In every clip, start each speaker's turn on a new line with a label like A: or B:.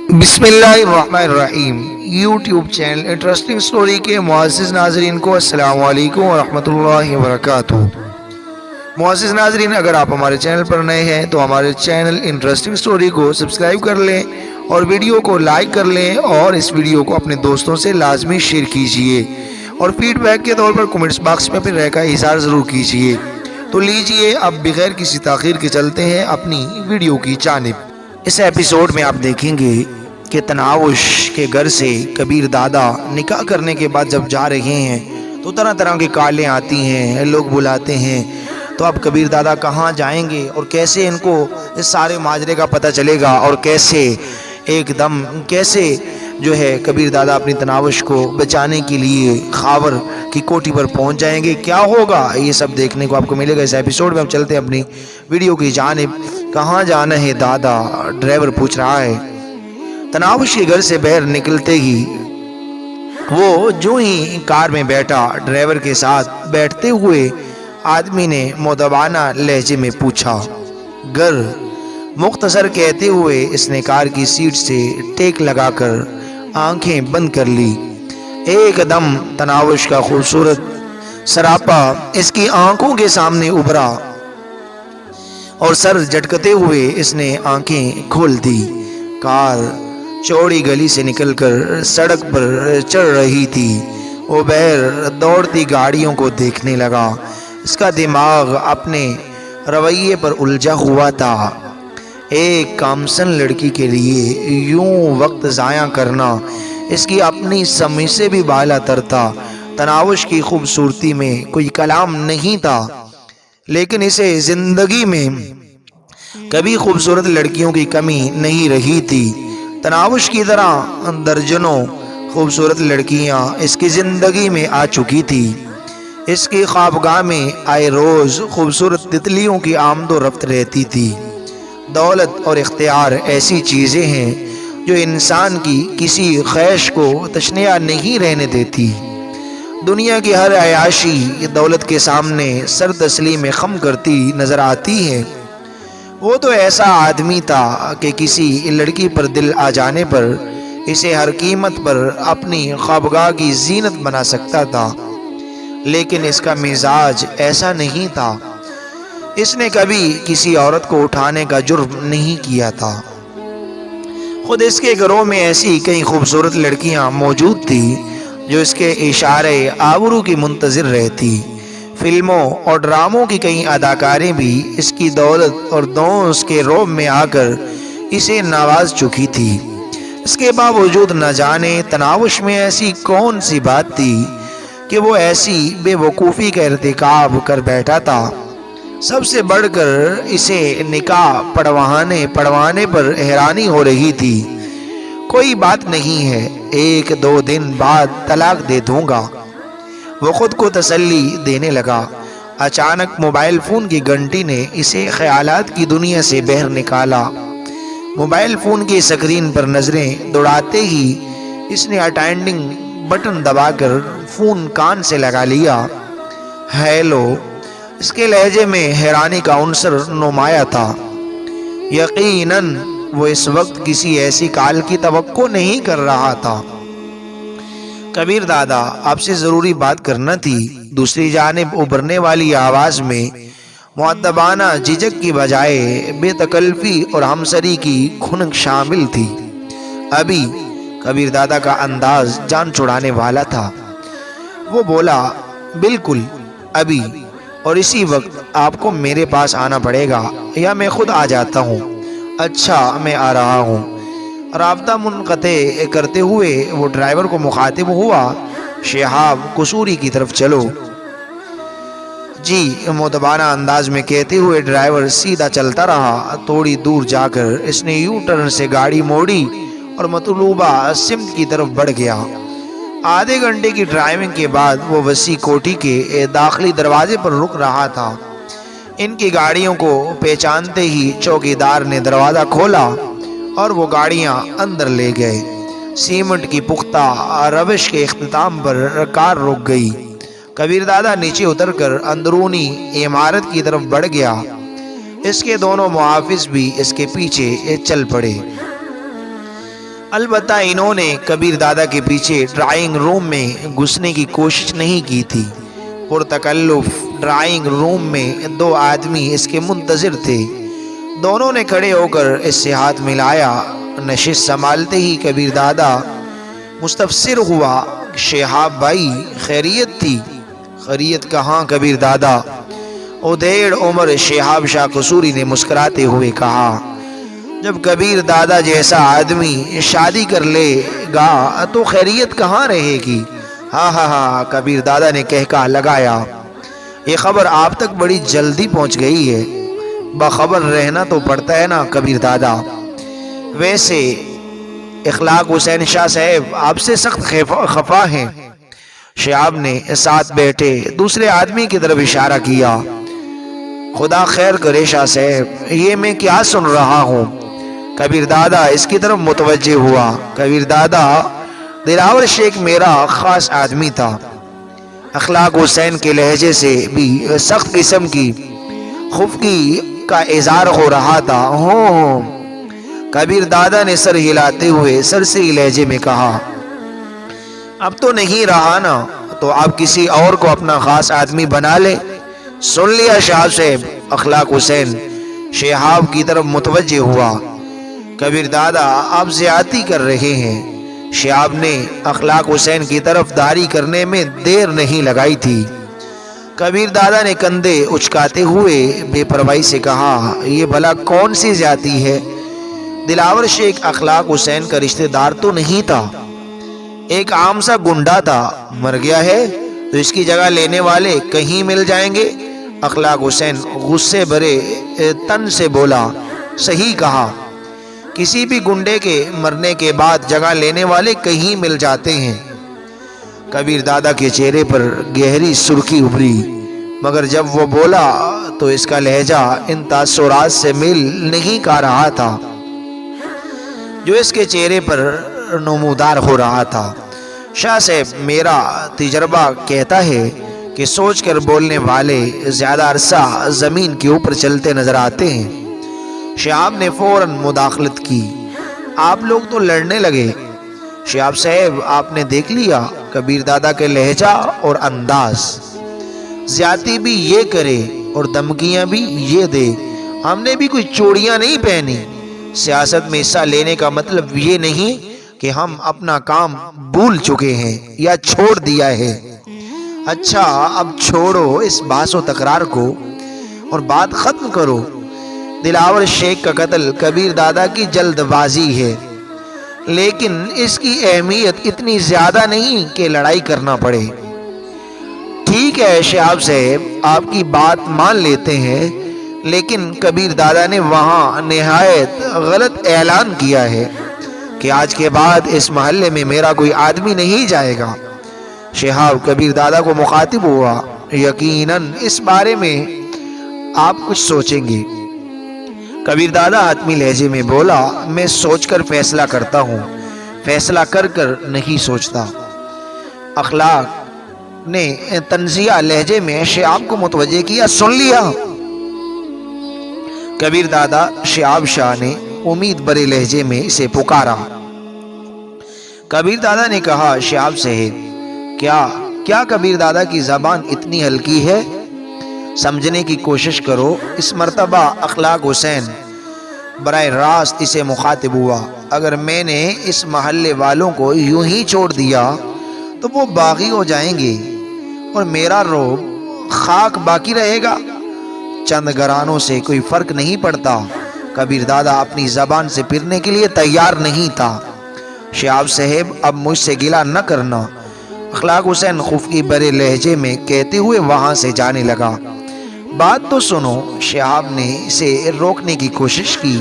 A: بسم اللہ الرحمن الرحیم۔ یوٹیوب چینل انٹرسٹنگ سٹوری کے معزز ناظرین کو السلام علیکم ورحمۃ اللہ وبرکاتہ۔ معزز ناظرین، اگر آپ ہمارے چینل پر نئے ہیں تو ہمارے چینل انٹرسٹنگ سٹوری کو سبسکرائب کر لیں اور ویڈیو کو لائک کر لیں اور اس ویڈیو کو اپنے دوستوں سے لازمی شیئر کیجیے اور فیڈ بیک کے طور پر کمنٹس باکس میں اپنی رائے کا اظہار ضرور کیجیے۔ تو لیجیے اب بغیر کسی تاخیر کے چلتے ہیں اپنی ویڈیو کی جانب۔ اس ایپیسوڈ میں آپ دیکھیں گے کہ تناوش کے گھر سے کبیر دادا نکاح کرنے کے بعد جب جا رہے ہیں تو طرح طرح کی کالیں آتی ہیں، لوگ بلاتے ہیں۔ تو اب کبیر دادا کہاں جائیں گے اور کیسے ان کو اس سارے ماجرے کا پتہ چلے گا اور کیسے جو ہے کبیر دادا اپنی تناوش کو بچانے کے لیے خاور کی کوٹھی پر پہنچ جائیں گے، کیا ہوگا، یہ سب دیکھنے کو آپ کو ملے گا اس ایپیسوڈ میں۔ ہم چلتے ہیں اپنی ویڈیو کی جانب۔ کہاں جانا ہے دادا؟ ڈرائیور پوچھ رہا ہے۔ تناوش کے گھر سے باہر نکلتے ہی وہ جو ہی کار میں بیٹھا، ڈرائیور کے ساتھ بیٹھتے ہوئے آدمی نے مؤدبانہ لہجے میں پوچھا، گھر؟ مختصر کہتے ہوئے اس نے کار کی سیٹ سے ٹیک لگا کر آنکھیں بند کر لی۔ ایک دم تناوش کا خوبصورت سراپا اس کی آنکھوں کے سامنے ابھرا اور سر جھٹکتے ہوئے اس نے آنکھیں کھول دی۔ کار چوڑی گلی سے نکل کر سڑک پر چڑھ رہی تھی۔ وہ باہر دوڑتی گاڑیوں کو دیکھنے لگا۔ اس کا دماغ اپنے رویے پر الجھا ہوا تھا۔ ایک کامسن لڑکی کے لیے یوں وقت ضائع کرنا اس کی اپنی سمجھ سے بھی بالا تر تھا۔ تناوش کی خوبصورتی میں کوئی کلام نہیں تھا، لیکن اسے زندگی میں کبھی خوبصورت لڑکیوں کی کمی نہیں رہی تھی۔ تناوش کی طرح درجنوں خوبصورت لڑکیاں اس کی زندگی میں آ چکی تھی۔ اس کی خوابگاہ میں آئے روز خوبصورت تتلیوں کی آمد و رفت رہتی تھی۔ دولت اور اختیار ایسی چیزیں ہیں جو انسان کی کسی خواہش کو تشنیع نہیں رہنے دیتی۔ دنیا کی ہر عیاشی دولت کے سامنے سر تسلیم خم کرتی نظر آتی ہے۔ وہ تو ایسا آدمی تھا کہ کسی لڑکی پر دل آ جانے پر اسے ہر قیمت پر اپنی خوابگاہ کی زینت بنا سکتا تھا، لیکن اس کا مزاج ایسا نہیں تھا۔ اس نے کبھی کسی عورت کو اٹھانے کا جرم نہیں کیا تھا۔ خود اس کے گھروں میں ایسی کئی خوبصورت لڑکیاں موجود تھیں جو اس کے اشارے آبرو کی منتظر رہتی۔ فلموں اور ڈراموں کی کئی اداکاریں بھی اس کی دولت اور دوست کے روب میں آ کر اسے نواز چکی تھی۔ اس کے باوجود نہ جانے تناوش میں ایسی کون سی بات تھی کہ وہ ایسی بے وقوفی کا ارتکاب کر بیٹھا تھا۔ سب سے بڑھ کر اسے نکاح پڑھوانے پر حیرانی ہو رہی تھی۔ کوئی بات نہیں ہے، 1-2 دن بعد طلاق دے دوں گا، وہ خود کو تسلی دینے لگا۔ اچانک موبائل فون کی گھنٹی نے اسے خیالات کی دنیا سے باہر نکالا۔ موبائل فون کی اسکرین پر نظریں دوڑاتے ہی اس نے اٹینڈنگ بٹن دبا کر فون کان سے لگا لیا۔ ہیلو، اس کے لہجے میں حیرانی کا عنصر نمایاں تھا۔ یقیناً وہ اس وقت کسی ایسی کال کی توقع نہیں کر رہا تھا۔ کبیر دادا، آپ سے ضروری بات کرنا تھی۔ دوسری جانب ابھرنے والی آواز میں مؤدبانہ جھجک کی بجائے بے تکلفی اور ہمسری کی کھنک شامل تھی۔ ابھی؟ کبیر دادا کا انداز جان چھڑانے والا تھا۔ وہ بولا، بالکل ابھی، اور اسی وقت آپ کو میرے پاس آنا پڑے گا یا میں خود آ جاتا ہوں۔ اچھا، میں آ رہا ہوں۔ رابطہ منقطع کرتے ہوئے وہ ڈرائیور کو مخاطب ہوا، شہاب قصوری کی طرف چلو۔ جی، مؤدبانہ انداز میں کہتے ہوئے ڈرائیور سیدھا چلتا رہا۔ تھوڑی دور جا کر اس نے یو ٹرن سے گاڑی موڑی اور مطلوبہ سمت کی طرف بڑھ گیا۔ آدھے گھنٹے کی ڈرائیونگ کے بعد وہ وسیع کوٹھی کے داخلی دروازے پر رک رہا تھا۔ ان کی گاڑیوں کو پہچانتے ہی چوکیدار نے دروازہ کھولا اور وہ گاڑیاں اندر لے گئے۔ سیمنٹ کی پختہ روش کے اختتام پر کار رک گئی۔ کبیر دادا نیچے اتر کر اندرونی عمارت کی طرف بڑھ گیا۔ اس کے دونوں محافظ بھی اس کے پیچھے چل پڑے۔ البتہ انہوں نے کبیر دادا کے پیچھے ڈرائنگ روم میں گھسنے کی کوشش نہیں کی تھی۔ پرتکلف ڈرائنگ روم میں دو آدمی اس کے منتظر تھے۔ دونوں نے کھڑے ہو کر اس سے ہاتھ ملایا۔ نشست سنبھالتے ہی کبیر دادا مستفسر ہوا، شہاب بھائی خیریت تھی؟ خیریت کہاں کبیر دادا، ادھیڑ عمر شہاب شاہ قصوری نے مسکراتے ہوئے کہا۔ جب کبیر دادا جیسا آدمی شادی کر لے گا تو خیریت کہاں رہے گی؟ ہاں ہاں ہاں، کبیر دادا نے کہا لگایا۔ یہ خبر آپ تک بڑی جلدی پہنچ گئی ہے، باخبر رہنا تو پڑتا ہے نا کبیر دادا۔ ویسے اخلاق حسین شاہ صاحب آپ سے سخت خفا ہیں۔ شہاب نے ساتھ بیٹھے دوسرے آدمی کی طرف اشارہ کیا۔ خدا خیر کرے شاہ صاحب، یہ میں کیا سن رہا ہوں؟ کبیر دادا اس کی طرف متوجہ ہوا۔ کبیر دادا، دلاور شیخ میرا خاص آدمی تھا۔ اخلاق حسین کے لہجے سے بھی سخت قسم کی خفگی کا اظہار ہو رہا تھا۔ ہوں، کبیر دادا نے سر ہلاتے ہوئے سرسری لہجے میں کہا۔ اب تو نہیں رہا نا، تو آپ کسی اور کو اپنا خاص آدمی بنا لے۔ سن لیا شہاب صاحب؟ اخلاق حسین شہاب کی طرف متوجہ ہوا۔ کبیر دادا آپ زیادتی کر رہے ہیں۔ شہاب نے اخلاق حسین کی طرف داری کرنے میں دیر نہیں لگائی تھی۔ کبیر دادا نے کندھے اچکاتے ہوئے بے پرواہی سے کہا، یہ بھلا کون سی زیادتی ہے؟ دلاور شیخ اخلاق حسین کا رشتہ دار تو نہیں تھا، ایک عام سا گنڈا تھا۔ مر گیا ہے تو اس کی جگہ لینے والے کہیں مل جائیں گے۔ اخلاق حسین غصے بھرے تن سے بولا، صحیح کہا، کسی بھی گنڈے کے مرنے کے بعد جگہ لینے والے کہیں مل جاتے ہیں۔ کبیر دادا کے چہرے پر گہری سرخی ابھری، مگر جب وہ بولا تو اس کا لہجہ ان تاثرات سے میل نہیں کھا رہا تھا جو اس کے چہرے پر نمودار ہو رہا تھا۔ شاہ صاحب، میرا تجربہ کہتا ہے کہ سوچ کر بولنے والے زیادہ عرصہ زمین کے اوپر چلتے نظر آتے ہیں۔ شہاب نے فوراً مداخلت کی، آپ لوگ تو لڑنے لگے۔ شہاب صاحب، آپ نے دیکھ لیا کبیر دادا کے لہجہ اور انداز، زیادتی بھی یہ کرے اور دھمکیاں بھی یہ دے۔ ہم نے بھی کوئی چوڑیاں نہیں پہنی۔ سیاست میں حصہ لینے کا مطلب یہ نہیں کہ ہم اپنا کام بھول چکے ہیں یا چھوڑ دیا ہے۔ اچھا، اب چھوڑو اس بحث و تکرار کو اور بات ختم کرو۔ دلاور شیخ کا قتل کبیر دادا کی جلد بازی ہے، لیکن اس کی اہمیت اتنی زیادہ نہیں کہ لڑائی کرنا پڑے۔ ٹھیک ہے شہاب صاحب، آپ کی بات مان لیتے ہیں، لیکن کبیر دادا نے وہاں نہایت غلط اعلان کیا ہے کہ آج کے بعد اس محلے میں میرا کوئی آدمی نہیں جائے گا۔ شہاب کبیر دادا کو مخاطب ہوا، یقیناً اس بارے میں آپ کچھ سوچیں گے۔ کبیر دادا حتمی لہجے میں بولا، میں سوچ کر فیصلہ کرتا ہوں، فیصلہ کر کر نہیں سوچتا۔ اخلاق نے تنزیہ لہجے میں شہاب کو متوجہ کیا، سن لیا؟ کبیر دادا شہاب شاہ نے امید بھرے لہجے میں اسے پکارا۔ کبیر دادا نے کہا، شہاب صاحب، کیا کبیر دادا کی زبان اتنی ہلکی ہے؟ سمجھنے کی کوشش کرو۔ اس مرتبہ اخلاق حسین براہ راست اسے مخاطب ہوا، اگر میں نے اس محلے والوں کو یوں ہی چھوڑ دیا تو وہ باغی ہو جائیں گے اور میرا روب خاک باقی رہے گا۔ چند گرانوں سے کوئی فرق نہیں پڑتا۔ کبیر دادا اپنی زبان سے پھرنے کے لیے تیار نہیں تھا۔ شہاب صاحب، اب مجھ سے گلہ نہ کرنا، اخلاق حسین خفگی بھرے لہجے میں کہتے ہوئے وہاں سے جانے لگا۔ بات تو سنو۔ شہاب نے اسے روکنے کی کوشش کی،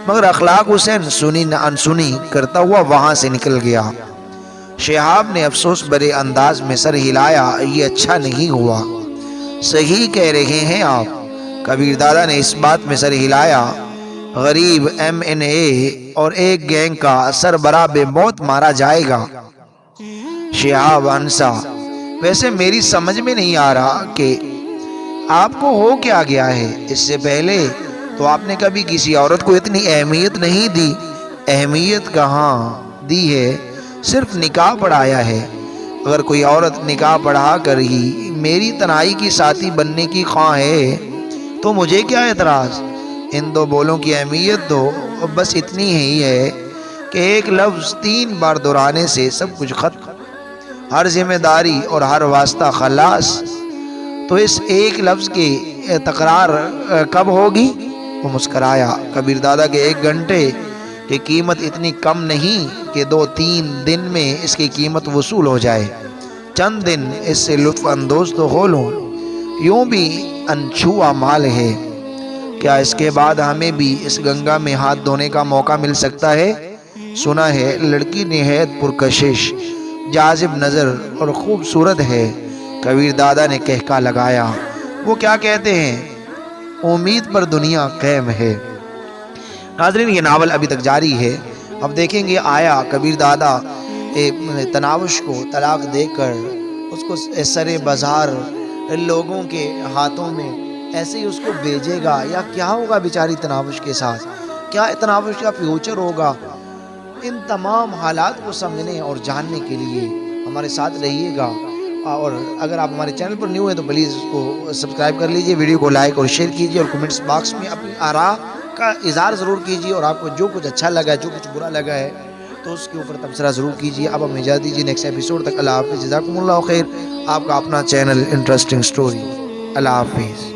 A: مگر اخلاق حسین سنی نہ انسنی کرتا ہوا وہاں سے نکل گیا۔ شہاب نے افسوس بھرے انداز میں سر ہلایا، یہ اچھا نہیں ہوا۔ صحیح کہہ رہے ہیں آپ۔ کبیر دادا نے اس بات میں سر ہلایا، غریب MNA اور ایک گینگ کا سربراہ بے موت مارا جائے گا۔ شہاب ہنسا، ویسے میری سمجھ میں نہیں آ رہا کہ آپ کو ہو کیا گیا ہے۔ اس سے پہلے تو آپ نے کبھی کسی عورت کو اتنی اہمیت نہیں دی۔ اہمیت کہاں، دی ہے، صرف نکاح پڑھایا ہے۔ اگر کوئی عورت نکاح پڑھا کر ہی میری تنہائی کی ساتھی بننے کی خواہاں ہے تو مجھے کیا اعتراض؟ ان دو بولوں کی اہمیت تو بس اتنی ہی ہے کہ ایک لفظ 3 بار دہرانے سے سب کچھ ختم، ہر ذمہ داری اور ہر واسطہ خلاص۔ تو اس ایک لفظ کی تکرار کب ہوگی؟ وہ مسکرایا۔ کبیر دادا کے 1 گھنٹے کی قیمت اتنی کم نہیں کہ 2-3 دن میں اس کی قیمت وصول ہو جائے۔ چند دن اس سے لطف اندوز تو ہو لوں، یوں بھی انچھوا مال ہے۔ کیا اس کے بعد ہمیں بھی اس گنگا میں ہاتھ دھونے کا موقع مل سکتا ہے؟ سنا ہے لڑکی نہایت پرکشش، جاذب نظر اور خوبصورت ہے۔ کبیر دادا نے کہکا لگایا۔ وہ کیا کہتے ہیں؟ امید پر دنیا قائم ہے۔ ناظرین یہ ناول ابھی تک جاری ہے، اب دیکھیں گے آیا کبیر دادا تناوش کو طلاق دے کر اس کو سرے بازار لوگوں کے ہاتھوں میں ایسے ہی اس کو بھیجے گا، یا کیا ہوگا بیچاری تناوش کے ساتھ؟ کیا تناوش کا فیوچر ہوگا؟ ان تمام حالات کو سمجھنے اور جاننے کے لیے ہمارے ساتھ رہیے گا، اور اگر آپ ہمارے چینل پر نیو ہیں تو پلیز اس کو سبسکرائب کر لیجئے، ویڈیو کو لائک اور شیئر کیجئے، اور کمنٹس باکس میں اپنی آراء کا اظہار ضرور کیجئے، اور آپ کو جو کچھ اچھا لگا ہے، جو کچھ برا لگا ہے تو اس کے اوپر تبصرہ ضرور کیجئے۔ اب ہمیں اجازت دیجئے، نیکسٹ ایپیسوڈ تک اللہ حافظ، جزاکم اللہ خیر۔ آپ کا اپنا چینل انٹرسٹنگ سٹوری، اللہ حافظ۔